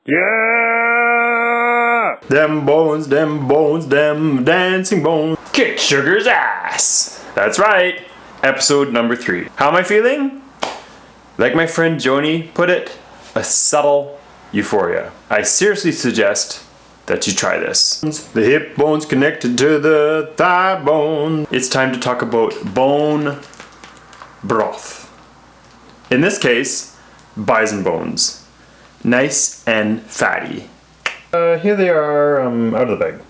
Yeah! Them bones, them dancing bones. Kick Sugar's ass. That's right. Episode number 3. How am I feeling? Like my friend Joni put it, a subtle euphoria. I seriously suggest that you try this. The hip bone's connected to the thigh bone. It's time to talk about bone broth. In this case, bison bones. Nice and fatty. Here they are out of the bag.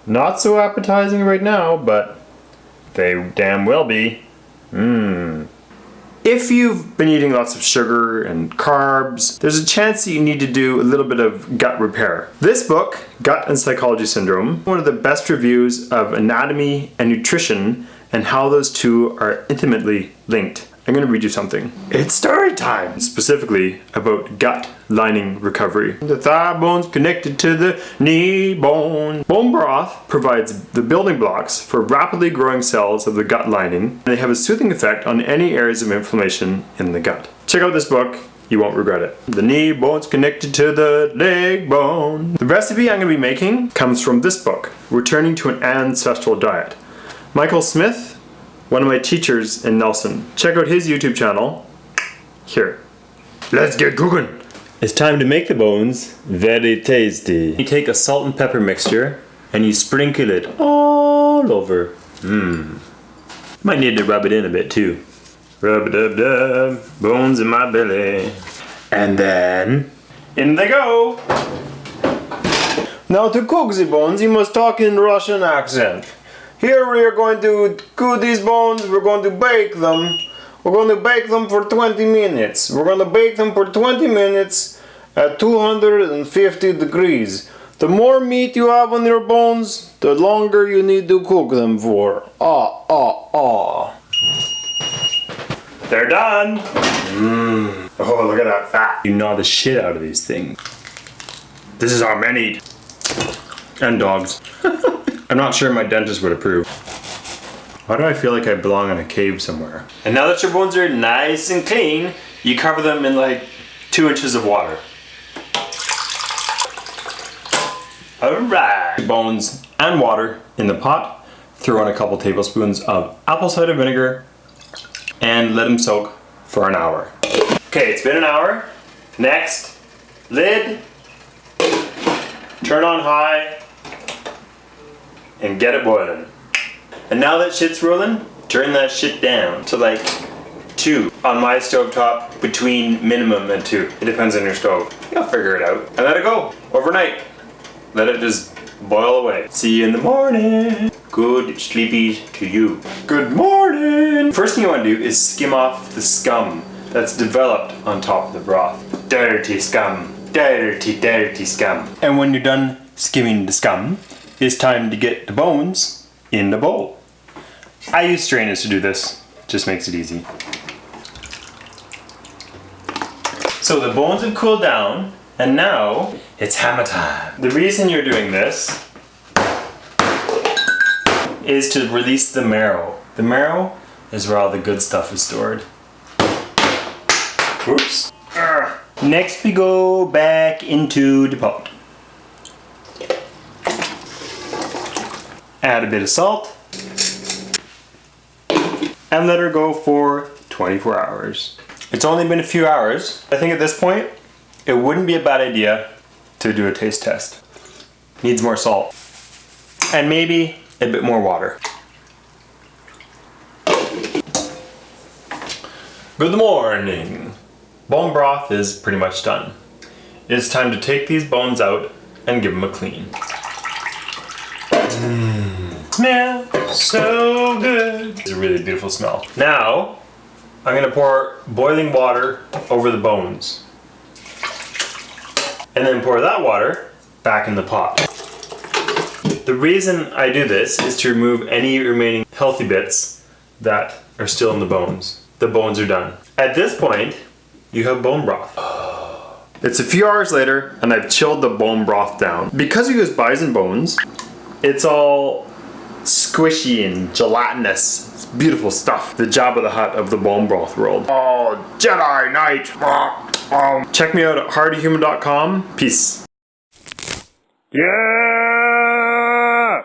Not so appetizing right now, but they damn well be. If you've been eating lots of sugar and carbs, there's a chance that you need to do a little bit of gut repair. This book, Gut and Psychology Syndrome, one of the best reviews of anatomy and nutrition and how those two are intimately linked. I'm going to read you something. It's story time! Specifically about gut lining recovery. The thigh bone's connected to the knee bone. Bone broth provides the building blocks for rapidly growing cells of the gut lining, and they have a soothing effect on any areas of inflammation in the gut. Check out this book. You won't regret it. The knee bone's connected to the leg bone. The recipe I'm going to be making comes from this book, Returning to an Ancestral Diet. Michael Smith, one of my teachers in Nelson. Check out his YouTube channel. Here. Let's get cooking. It's time to make the bones very tasty. You take a salt and pepper mixture and you sprinkle it all over. Might need to rub it in a bit too. Rub it up, dub, bones in my belly. And then, in they go. Now to cook the bones, you must talk in Russian accent. Here we are going to cook these bones, we're going to bake them. We're going to bake them for 20 minutes. We're going to bake them for 20 minutes at 250 degrees. The more meat you have on your bones, the longer you need to cook them for. They're done! Oh, look at that fat. You gnaw the shit out of these things. This is how men eat. And dogs. I'm not sure my dentist would approve. Why do I feel like I belong in a cave somewhere? And now that your bones are nice and clean, you cover them in like 2 inches of water. Alright. Bones and water in the pot. Throw in a couple tablespoons of apple cider vinegar and let them soak for an hour. Okay, it's been an hour. Next, lid. Turn on high. And get it boiling. And now that shit's rolling, turn that shit down to like 2. On my stovetop, between minimum and 2. It depends on your stove. You'll figure it out. And let it go overnight. Let it just boil away. See you in the morning. Good sleepies to you. Good morning. First thing you want to do is skim off the scum that's developed on top of the broth. Dirty scum. Dirty, dirty scum. And when you're done skimming the scum, it's time to get the bones in the bowl. I use strainers to do this. Just makes it easy. So the bones have cooled down, and now it's hammer time. The reason you're doing this is to release the marrow. The marrow is where all the good stuff is stored. Oops. Next we go back into the pot. Add a bit of salt and let her go for 24 hours. It's only been a few hours. I think at this point, it wouldn't be a bad idea to do a taste test. Needs more salt and maybe a bit more water. Good morning. Bone broth is pretty much done. It's time to take these bones out and give them a clean. Smell so good. It's a really beautiful smell. Now, I'm gonna pour boiling water over the bones. And then pour that water back in the pot. The reason I do this is to remove any remaining healthy bits that are still in the bones. The bones are done. At this point, you have bone broth. It's a few hours later and I've chilled the bone broth down. Because you use bison bones, it's all squishy and gelatinous. It's beautiful stuff. The Jabba the Hutt of the bone broth world. Oh, Jedi Knight! Check me out at hardyhuman.com. Peace. Yeah!